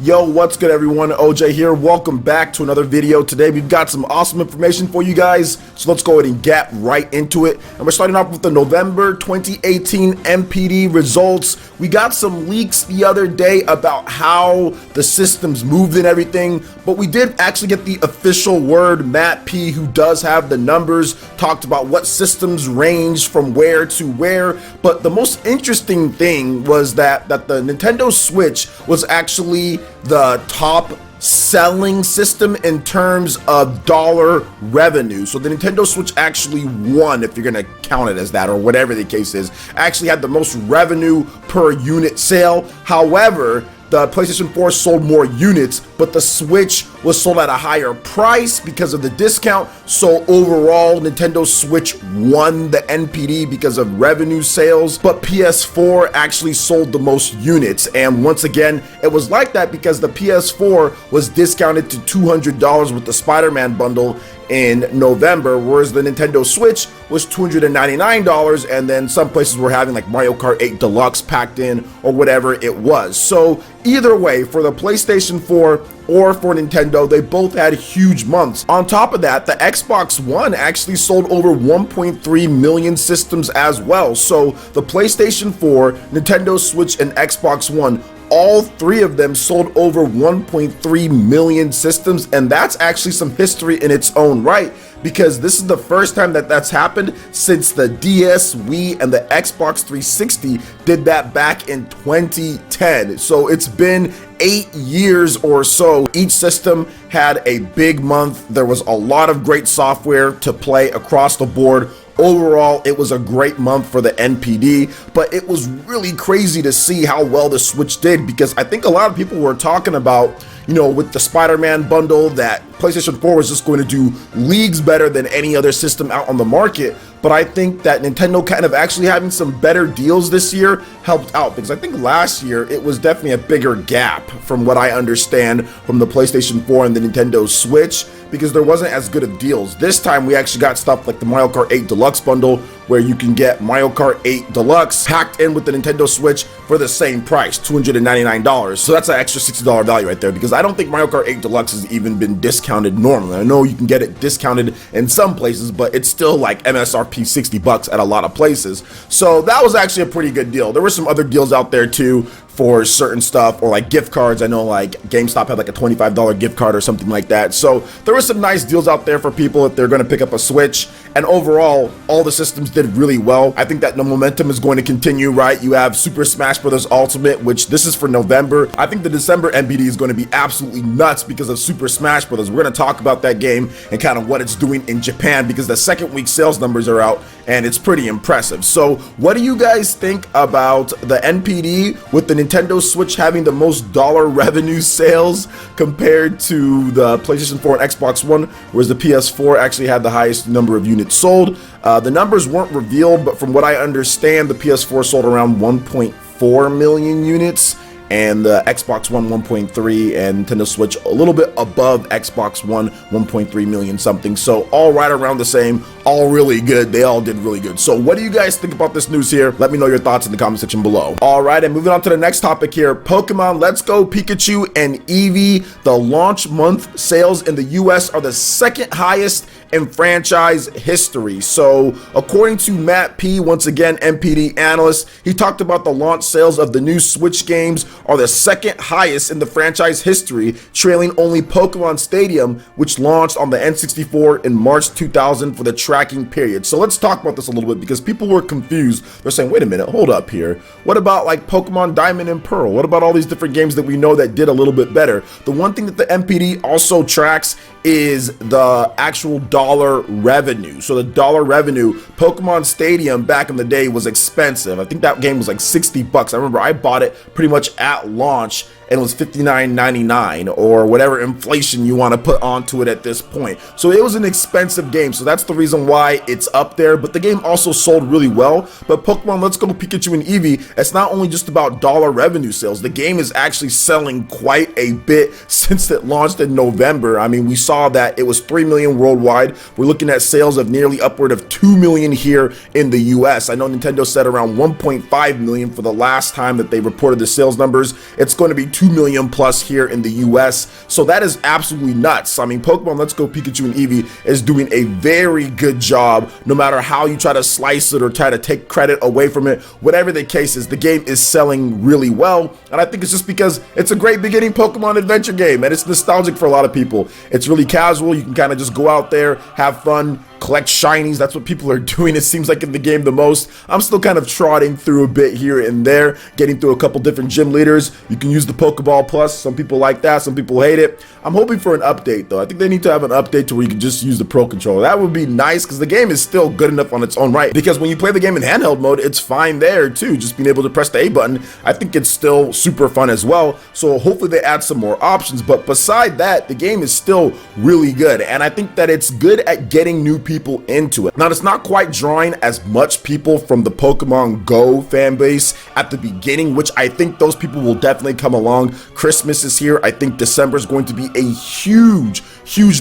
Yo, what's good everyone? OJ here. Welcome back to another video. Today we've got some awesome information for you guys, so let's go ahead and get right into it. And we're starting off with the November 2018 NPD results. We got some leaks the other day about how the systems moved and everything, but we did actually get the official word. Matt P, who does have the numbers, talked about what systems range from where to where. But the most interesting thing was that the Nintendo Switch was actually the top selling system in terms of dollar revenue. So the Nintendo Switch actually won, if you're gonna count it as that, or whatever the case is, actually had the most revenue per unit sale. However, the PlayStation 4 sold more units, but the Switch was sold at a higher price because of the discount. So overall, Nintendo Switch won the NPD because of revenue sales, but PS4 actually sold the most units. And once again, it was like that because the PS4 was discounted to $200 with the Spider-Man bundle in November, whereas the Nintendo Switch was $299, and then some places were having like Mario Kart 8 Deluxe packed in or whatever it was. So either way, for the PlayStation 4 or for Nintendo, they both had huge months. On top of that, the Xbox One actually sold over 1.3 million systems as well. So the PlayStation 4, Nintendo Switch, and Xbox One, all three of them sold over 1.3 million systems, and that's actually some history in its own right, because this is the first time that that's happened since the DS, Wii, and the Xbox 360 did that back in 2010. So it's been 8 years or so. Each system had a big month. There was a lot of great software to play across the board. Overall, it was a great month for the NPD, but it was really crazy to see how well the Switch did, because I think a lot of people were talking about, you know, with the Spider-Man bundle, that PlayStation 4 was just going to do leagues better than any other system out on the market. But I think that Nintendo kind of actually having some better deals this year helped out, because I think last year it was definitely a bigger gap from what I understand from the PlayStation 4 and the Nintendo Switch, because there wasn't as good of deals. This time we actually got stuff like the Mario Kart 8 Deluxe bundle, where you can get Mario Kart 8 Deluxe packed in with the Nintendo Switch for the same price, $299. So that's an extra $60 value right there, because I don't think Mario Kart 8 Deluxe has even been discounted normally. I know you can get it discounted in some places, but it's still like MSRP 60 bucks at a lot of places. So that was actually a pretty good deal. There were some other deals out there too for certain stuff, or like gift cards. I know like GameStop had like a $25 gift card or something like that. So there were some nice deals out there for people if they're going to pick up a Switch. And overall, all the systems did really well. I think that the momentum is going to continue, right? You have Super Smash Bros. Ultimate, which this is for November. I think the December NPD is going to be absolutely nuts because of Super Smash Bros. We're going to talk about that game and kind of what it's doing in Japan, because the second week sales numbers are out and it's pretty impressive. So what do you guys think about the NPD with the Nintendo Switch having the most dollar revenue sales compared to the PlayStation 4 and Xbox One, whereas the PS4 actually had the highest number of units sold? The numbers weren't revealed, but from what I understand, the PS4 sold around 1.4 million units, and the Xbox One 1.3, and Nintendo Switch a little bit above Xbox One 1.3 million something. So all right around the same, all really good. They all did really good. So what do you guys think about this news here? Let me know your thoughts in the comment section below. All right, and moving on to the next topic here, Pokemon Let's Go Pikachu and Eevee. The launch month sales in the US are the second highest in franchise history. So according to Matt P, once again NPD analyst, he talked about the launch sales of the new Switch games are the second highest in the franchise history, trailing only Pokemon Stadium, which launched on the N64 in March 2000 for the tracking period. So let's talk about this a little bit, because people were confused. They're saying, wait a minute, hold up here. What about like Pokemon Diamond and Pearl? What about all these different games that we know that did a little bit better? The one thing that the NPD also tracks is the actual dollar revenue. So the dollar revenue, Pokemon Stadium back in the day was expensive. I think that game was like 60 bucks. I remember I bought it pretty much at launch, and it was $59.99 or whatever inflation you want to put onto it at this point. So it was an expensive game, so that's the reason why it's up there. But the game also sold really well. But Pokemon Let's Go Pikachu and Eevee, it's not only just about dollar revenue sales. The game is actually selling quite a bit since it launched in November. I mean, we saw that it was 3 million worldwide. We're looking at sales of nearly upward of 2 million here in the US. I know Nintendo said around 1.5 million for the last time that they reported the sales numbers. It's going to be 2 million plus here in the US. So that is absolutely nuts. I mean, Pokemon Let's Go Pikachu and Eevee is doing a very good job, no matter how you try to slice it or try to take credit away from it. Whatever the case is, the game is selling really well, and I think it's just because it's a great beginning Pokemon adventure game, and it's nostalgic for a lot of people. It's really casual. You can kind of just go out there, have fun, collect shinies. That's what people are doing, it seems like, in the game the most. I'm still kind of trotting through a bit here and there, getting through a couple different gym leaders. You can use the Pokeball Plus. Some people like that, some people hate it. I'm hoping for an update, though. I think they need to have an update to where you can just use the Pro Controller. That would be nice, because the game is still good enough on its own right, because when you play the game in handheld mode, it's fine there too, just being able to press the A button. I think it's still super fun as well, so hopefully they add some more options. But beside that, the game is still really good, and I think that it's good at getting new people into it. Now, it's not quite drawing as much people from the Pokemon Go fan base at the beginning, which I think those people will definitely come along. Christmas is here. I think December is going to be a huge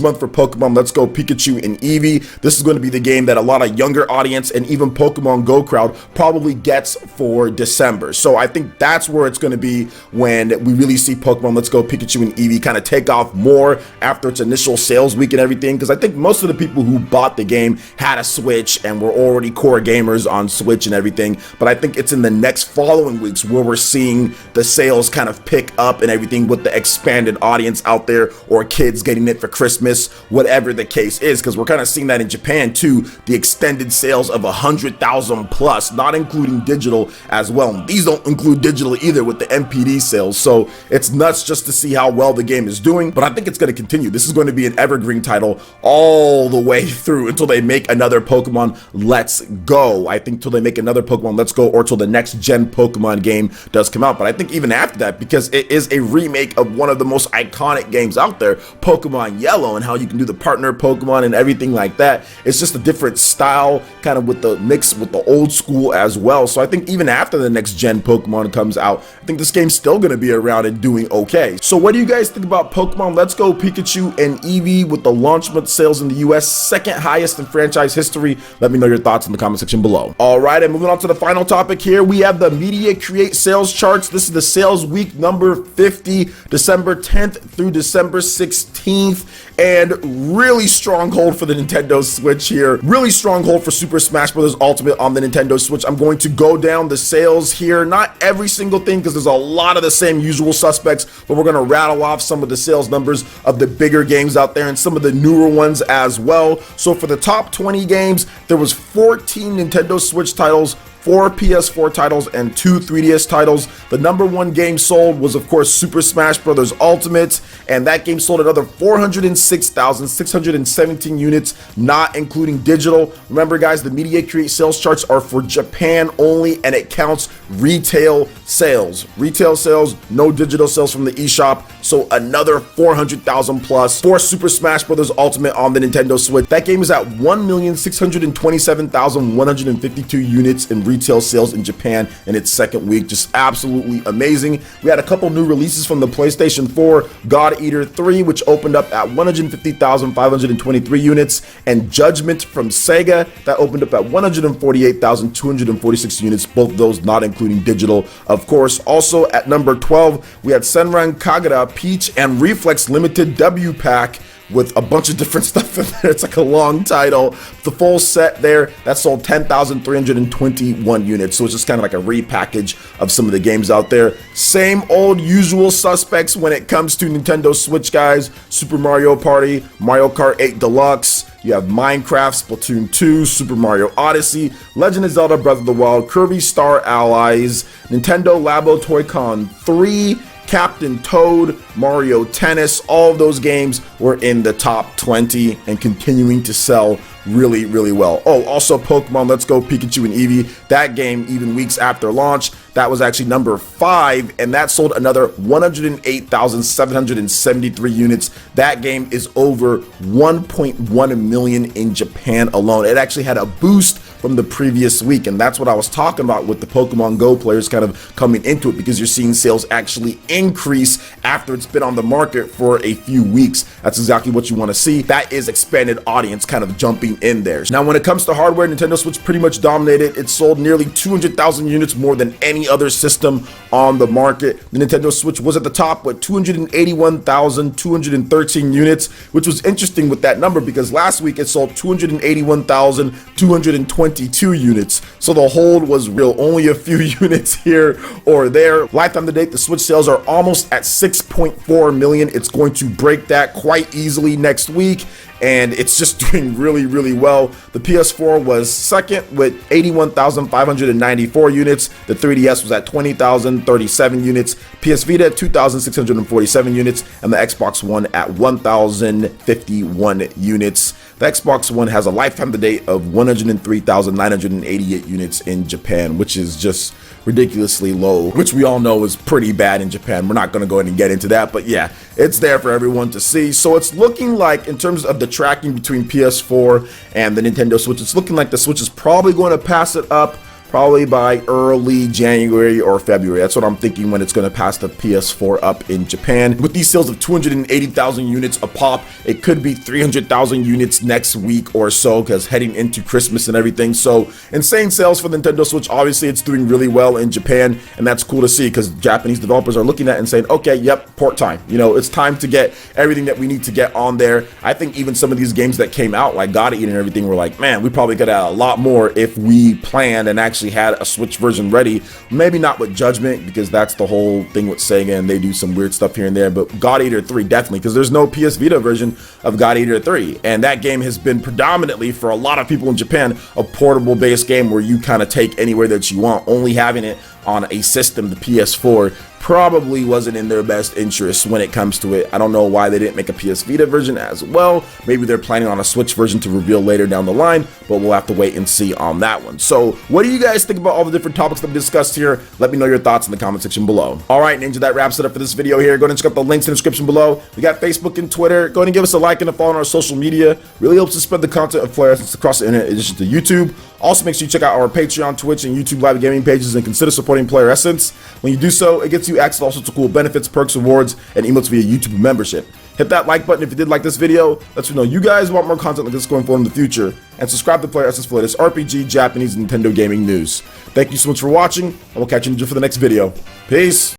month for Pokemon Let's Go Pikachu and Eevee. This is going to be the game that a lot of younger audience and even Pokemon Go crowd probably gets for December. So I think that's where it's going to be when we really see Pokemon Let's Go Pikachu and Eevee kind of take off more after its initial sales week and everything, because I think most of the people who bought the game had a Switch and were already core gamers on Switch and everything. But I think it's in the next following weeks where we're seeing the sales kind of pick up and everything, with the expanded audience out there, or kids getting it for Christmas, whatever the case is, because we're kind of seeing that in Japan too, the extended sales of 100,000 plus, not including digital as well. These don't include digital either with the NPD sales, so it's nuts just to see how well the game is doing. But I think it's going to continue. This is going to be an evergreen title all the way through until they make another Pokemon Let's Go. I think till they make another Pokemon Let's Go, or till the next gen Pokemon game does come out. But I think even after that, because it is a remake of one of the most iconic games out there, Pokemon Yellow, and how you can do the partner Pokemon and everything like that. It's just a different style, kind of with the mix with the old school as well. So I think even after the next gen Pokemon comes out, I think this game's still going to be around and doing okay. So what do you guys think about Pokemon Let's Go Pikachu and Eevee with the launch month sales in the US, second highest in franchise history? Let me know your thoughts in the comment section below. All right, and moving on to the final topic here, we have the Media Create sales charts. This is the sales week number 50, December 10th through December 16th. And really strong hold for the Nintendo Switch here. Really strong hold for Super Smash Bros. Ultimate on the Nintendo Switch. I'm going to go down the sales here. Not every single thing, because there's a lot of the same usual suspects, but we're going to rattle off some of the sales numbers of the bigger games out there and some of the newer ones as well. So for the top 20 games, there was 14 Nintendo Switch titles, 4 PS4 titles, and 2 3DS titles. The number one game sold was, of course, Super Smash Bros. Ultimate, and that game sold another 406,617 units, not including digital. Remember, guys, the Media Create sales charts are for Japan only, and it counts retail sales. Retail sales, no digital sales from the eShop. So another 400,000 plus for Super Smash Bros. Ultimate on the Nintendo Switch. That game is at 1,627,152 units in retail sales in Japan in its second week. Just absolutely amazing. We had a couple new releases from the PlayStation 4, God Eater 3, which opened up at 150,523 units, and Judgment from Sega, that opened up at 148,246 units, both of those not including digital, of course. Also at number 12, we had Senran Kagura Peach and Reflex Limited W Pack, with a bunch of different stuff in there. It's like a long title. The full set there, that sold 10,321 units. So it's just kind of like a repackage of some of the games out there. Same old usual suspects when it comes to Nintendo Switch, guys. Super Mario Party, Mario Kart 8 Deluxe. You have Minecraft, Splatoon 2, Super Mario Odyssey, Legend of Zelda Breath of the Wild, Kirby Star Allies, Nintendo Labo Toy-Con 3, Captain Toad, Mario Tennis. All of those games were in the top 20 and continuing to sell really well. Oh, also Pokemon Let's Go Pikachu and Eevee. That game, even weeks after launch, that was actually number 5, and that sold another 108,773 units. That game is over 1.1 million in Japan alone. It actually had a boost from the previous week, and that's what I was talking about with the Pokemon Go players kind of coming into it, because you're seeing sales actually increase after it's been on the market for a few weeks. That's exactly what you want to see. That is expanded audience kind of jumping in there. Now, when it comes to hardware, Nintendo Switch pretty much dominated. It sold nearly 200,000 units more than any any other system on the market. The Nintendo Switch was at the top with 281,213 units, which was interesting with that number because last week it sold 281,222 units. So the hold was real, only a few units here or there. Lifetime to date, the Switch sales are almost at 6.4 million. It's going to break that quite easily next week, and it's just doing really, really well. The PS4 was second with 81,594 units. The 3DS was at 20,037 units. PS Vita at 2,647 units, and the Xbox One at 1,051 units. The Xbox One has a lifetime to date of 103,988 units in Japan, which is just ridiculously low, which we all know is pretty bad in Japan. We're not going to go ahead and get into that, but yeah, it's there for everyone to see. So it's looking like, in terms of the tracking between PS4 and the Nintendo Switch, it's looking like the Switch is probably going to pass it up probably by early January or February. That's what I'm thinking, when it's going to pass the PS4 up in Japan. With these sales of 280,000 units a pop, it could be 300,000 units next week or so, because heading into Christmas and everything. So insane sales for the Nintendo Switch. Obviously, it's doing really well in Japan, and that's cool to see because Japanese developers are looking at it and saying, okay, yep, port time. You know, it's time to get everything that we need to get on there. I think even some of these games that came out, like God Eater and everything, were like, man, we probably could have a lot more if we planned and actually had a Switch version ready. Maybe not with Judgment, because that's the whole thing with Sega and they do some weird stuff here and there, but God Eater 3 definitely, because there's no PS Vita version of God Eater 3, and that game has been predominantly, for a lot of people in Japan, a portable based game where you kind of take anywhere that you want. Only having it on a system, the PS4, probably wasn't in their best interest when it comes to it. I don't know why they didn't make a PS Vita version as well. Maybe they're planning on a Switch version to reveal later down the line, but we'll have to wait and see on that one. So what do you guys think about all the different topics that we discussed here? Let me know your thoughts in the comment section below. All right, Ninja, that wraps it up for this video here. Go ahead and check out the links in the description below. We got Facebook and Twitter. Go ahead and give us a like and a follow on our social media. Really helps to spread the content of PlayerEssence across the internet, in addition to YouTube. Also, make sure you check out our Patreon, Twitch, and YouTube live gaming pages, and consider supporting PlayerEssence. When you do so, it gets you access to all sorts of cool benefits, perks, rewards, and emotes via YouTube membership. Hit that like button if you did like this video. Let us know you guys want more content like this going forward in the future. And subscribe to PlayerEssence for latest RPG, Japanese, and Nintendo gaming news. Thank you so much for watching, and we'll catch you for the next video. Peace!